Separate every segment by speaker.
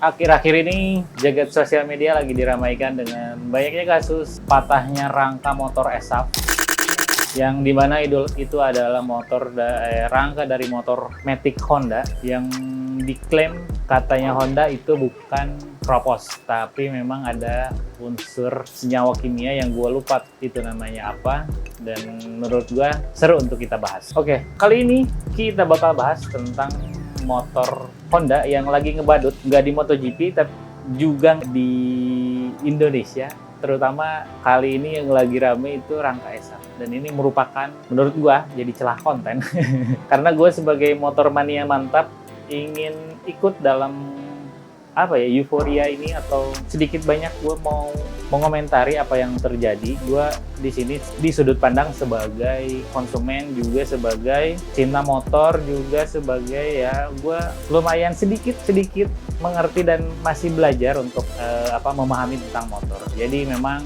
Speaker 1: Akhir-akhir ini jagat sosial media lagi diramaikan dengan banyaknya kasus patahnya rangka motor ESAV yang dimana itu adalah rangka dari motor Matic Honda yang diklaim katanya Honda itu bukan kropos, tapi memang ada unsur senyawa kimia yang gue lupa itu namanya apa, dan menurut gue seru untuk kita bahas. Oke, kali ini kita bakal bahas tentang motor Honda yang lagi ngebadut, nggak di MotoGP tapi juga di Indonesia. Terutama kali ini yang lagi rame itu rangka ESAV, dan ini merupakan menurut gua jadi celah konten karena gue sebagai motor mania mantap ingin ikut dalam euforia ini, atau sedikit banyak gue mau mengomentari apa yang terjadi. Gue di sini di sudut pandang sebagai konsumen, juga sebagai cinta motor, juga sebagai gue lumayan sedikit mengerti dan masih belajar untuk memahami tentang motor. Jadi memang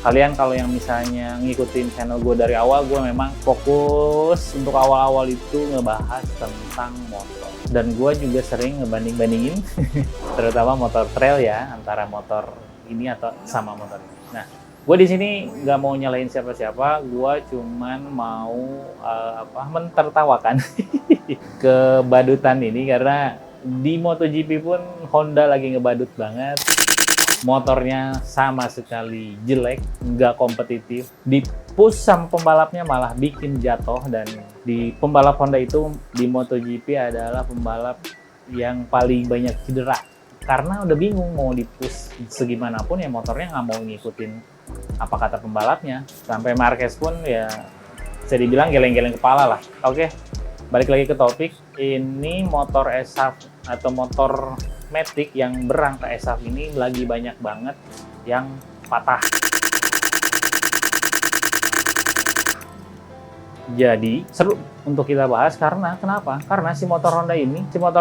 Speaker 1: kalian kalau yang misalnya ngikutin channel gue dari awal, gue memang fokus untuk awal-awal itu ngebahas tentang motor. Dan gue juga sering ngebanding-bandingin terutama motor trail ya, antara motor ini atau sama motor ini. Nah, gue di sini nggak mau nyalain siapa-siapa, gue cuman mau mentertawakan kebadutan ini, karena di MotoGP pun Honda lagi ngebadut banget. Motornya sama sekali jelek, nggak kompetitif. Di push sama pembalapnya malah bikin jatuh, dan di pembalap Honda itu di MotoGP adalah pembalap yang paling banyak cedera. Karena udah bingung mau di-push segimanapun ya motornya nggak mau ngikutin apa kata pembalapnya. Sampai Marquez pun ya bisa dibilang geleng-geleng kepala lah. Oke, balik lagi ke topik. Ini motor ESAV atau motor Matic yang berangka ESAV ini lagi banyak banget yang patah. Jadi seru untuk kita bahas karena kenapa? Karena si motor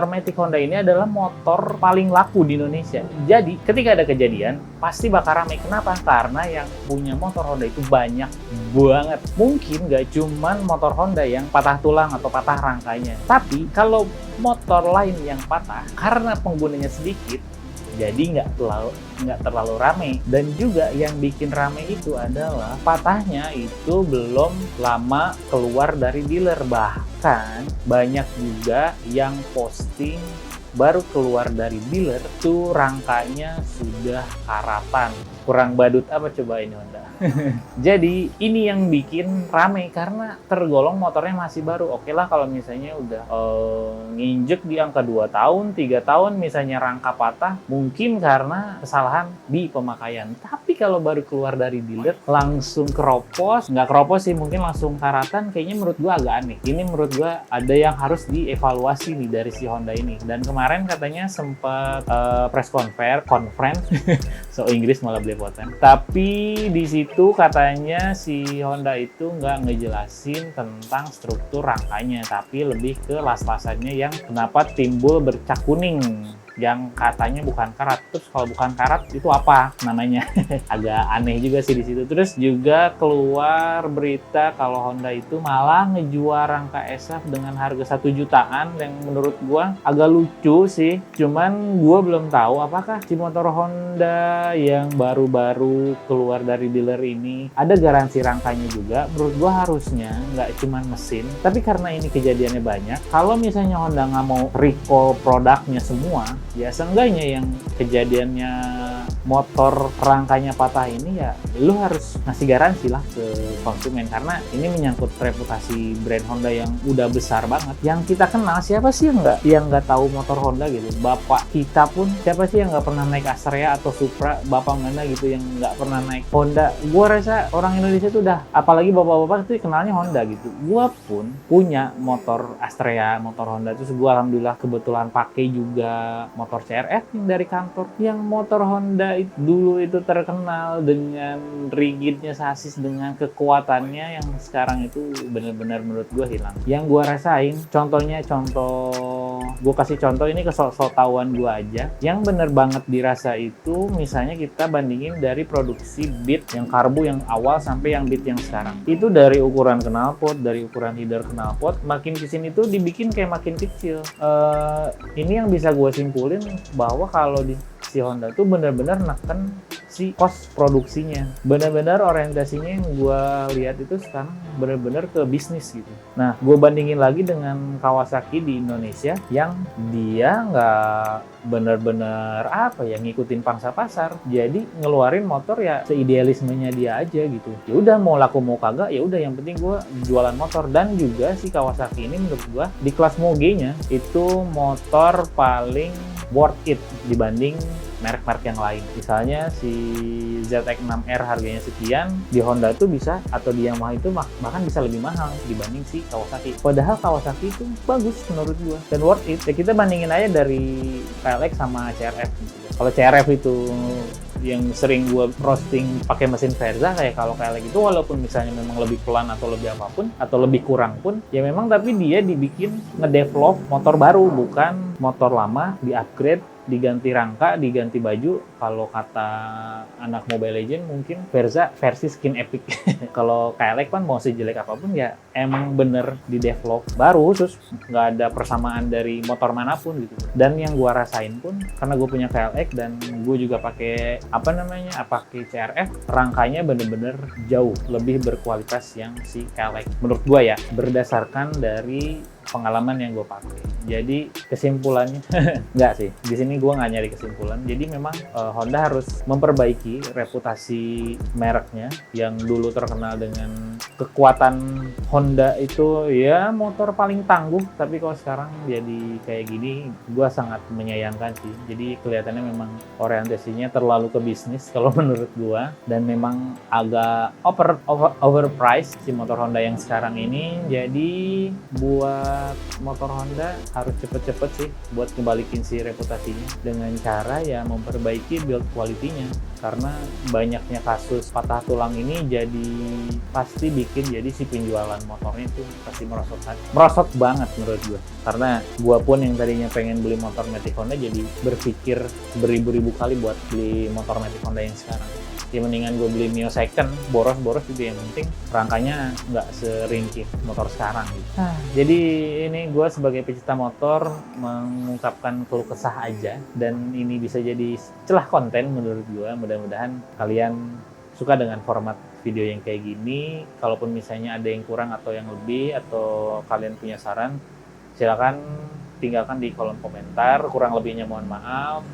Speaker 1: Matic Honda ini adalah motor paling laku di Indonesia. Jadi ketika ada kejadian pasti bakal ramai. Kenapa? Karena yang punya motor Honda itu banyak banget. Mungkin nggak cuman motor Honda yang patah tulang atau patah rangkanya, tapi kalau motor lain yang patah karena penggunanya sedikit, jadi nggak terlalu rame. Dan juga yang bikin rame itu adalah patahnya itu belum lama keluar dari dealer. Bahkan banyak juga yang posting baru keluar dari dealer tuh rangkanya sudah karatan. Kurang badut apa coba ini Honda? Jadi ini yang bikin rame karena tergolong motornya masih baru. Oke lah kalau misalnya udah nginjek di angka 2 tahun, 3 tahun misalnya rangka patah, mungkin karena kesalahan di pemakaian. Tapi kalau baru keluar dari dealer langsung keropos, nggak keropos sih, mungkin langsung karatan, kayaknya menurut gua agak aneh. Ini menurut gua ada yang harus dievaluasi nih dari si Honda ini. Dan kemarin katanya sempat press conference so Inggris malah belepotan. Tapi di situ katanya si Honda itu nggak ngejelasin tentang struktur rangkanya, tapi lebih ke las-lasannya yang kenapa timbul bercak kuning, yang katanya bukan karat. Terus kalau bukan karat itu apa namanya? Agak aneh juga sih di situ. Terus juga keluar berita kalau Honda itu malah ngejual rangka ESAV dengan harga 1 jutaan, yang menurut gua agak lucu sih. Cuman gua belum tahu apakah si motor Honda yang baru-baru keluar dari dealer ini ada garansi rangkanya juga. Menurut gua harusnya nggak cuman mesin, tapi karena ini kejadiannya banyak, kalau misalnya Honda nggak mau recall produknya semua, ya seenggaknya yang kejadiannya motor rangkanya patah ini ya lu harus ngasih garansi lah ke konsumen, karena ini menyangkut reputasi brand Honda yang udah besar banget. Yang kita kenal, siapa sih yang nggak tahu motor Honda gitu? Bapak kita pun siapa sih yang nggak pernah naik Astrea atau Supra? Bapak mana gitu yang nggak pernah naik Honda? Gua rasa orang Indonesia tuh udah, apalagi bapak-bapak itu kenalnya Honda gitu. Gua pun punya motor Astrea, motor Honda, terus gua alhamdulillah kebetulan pakai juga motor CRF yang dari kantor. Yang motor Honda dulu itu terkenal dengan rigidnya sasis, dengan kekuatannya yang sekarang itu benar-benar menurut gue hilang. Yang gue rasain contoh gue kasih contoh ini kesok-soktauan gue aja, yang bener banget dirasa itu misalnya kita bandingin dari produksi Beat yang karbu yang awal sampai yang Beat yang sekarang. Itu dari ukuran knalpot, dari ukuran header knalpot, makin kesini tuh dibikin kayak makin kecil. Ini yang bisa gue simpulin bahwa kalau di si Honda tuh bener-bener neken si cost produksinya. Bener-bener orientasinya yang gue lihat itu sekarang bener-bener ke bisnis gitu. Nah, gue bandingin lagi dengan Kawasaki di Indonesia yang dia nggak bener-bener ngikutin pangsa pasar. Jadi ngeluarin motor ya seidealismenya dia aja gitu. Ya udah mau laku mau kagak, ya udah yang penting gue jualan motor. Dan juga si Kawasaki ini menurut gue di kelas Moge-nya itu motor paling worth it dibanding merek-merek yang lain. Misalnya si ZX-6R harganya sekian, di Honda itu bisa, atau di Yamaha itu bahkan bisa lebih mahal dibanding si Kawasaki. Padahal Kawasaki itu bagus menurut gua dan worth it. Ya kita bandingin aja dari KLX sama CRF gitu. Kalau CRF itu yang sering gue roasting pakai mesin Verza, kayak kalau KLX itu walaupun misalnya memang lebih pelan atau lebih apapun atau lebih kurang pun ya memang, tapi dia dibikin ngedevelop motor baru, bukan motor lama di-upgrade, diganti rangka, diganti baju. Kalau kata anak Mobile Legends mungkin Verza versi skin epic. Kalau KLX kan mau sejelek apapun ya emang bener di develop baru, terus nggak ada persamaan dari motor manapun gitu. Dan yang gua rasain pun karena gue punya KLX dan gue juga pakai pakai CRF, rangkanya bener-bener jauh lebih berkualitas yang si KLX menurut gua ya, berdasarkan dari pengalaman yang gue pakai. Jadi kesimpulannya nggak sih, di sini gue nggak nyari kesimpulan. Jadi memang Honda harus memperbaiki reputasi mereknya yang dulu terkenal dengan kekuatan Honda itu ya motor paling tangguh, tapi kalau sekarang jadi kayak gini gue sangat menyayangkan sih. Jadi kelihatannya memang orientasinya terlalu ke bisnis kalau menurut gue, dan memang agak overpriced si motor Honda yang sekarang ini. Jadi buat motor Honda harus cepet-cepet sih buat kembaliin si reputasinya dengan cara ya memperbaiki build quality-nya, karena banyaknya kasus patah tulang ini jadi pasti bikin jadi si penjualan motornya itu pasti merosot banget menurut gue. Karena gue pun yang tadinya pengen beli motor Matic Honda jadi berpikir beribu-ribu kali buat beli motor Matic Honda yang sekarang. Ya mendingan gue beli Mio second, boros-boros juga, yang penting rangkanya nggak seringkih motor sekarang gitu. Jadi ini gue sebagai pecinta motor mengungkapkan keluh kesah aja, dan ini bisa jadi celah konten menurut gue. Mudah-mudahan kalian suka dengan format video yang kayak gini. Kalaupun misalnya ada yang kurang atau yang lebih, atau kalian punya saran, silakan tinggalkan di kolom komentar. Kurang lebihnya mohon maaf.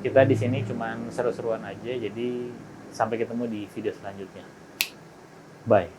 Speaker 1: Kita di sini cuman seru-seruan aja, jadi sampai ketemu di video selanjutnya. Bye.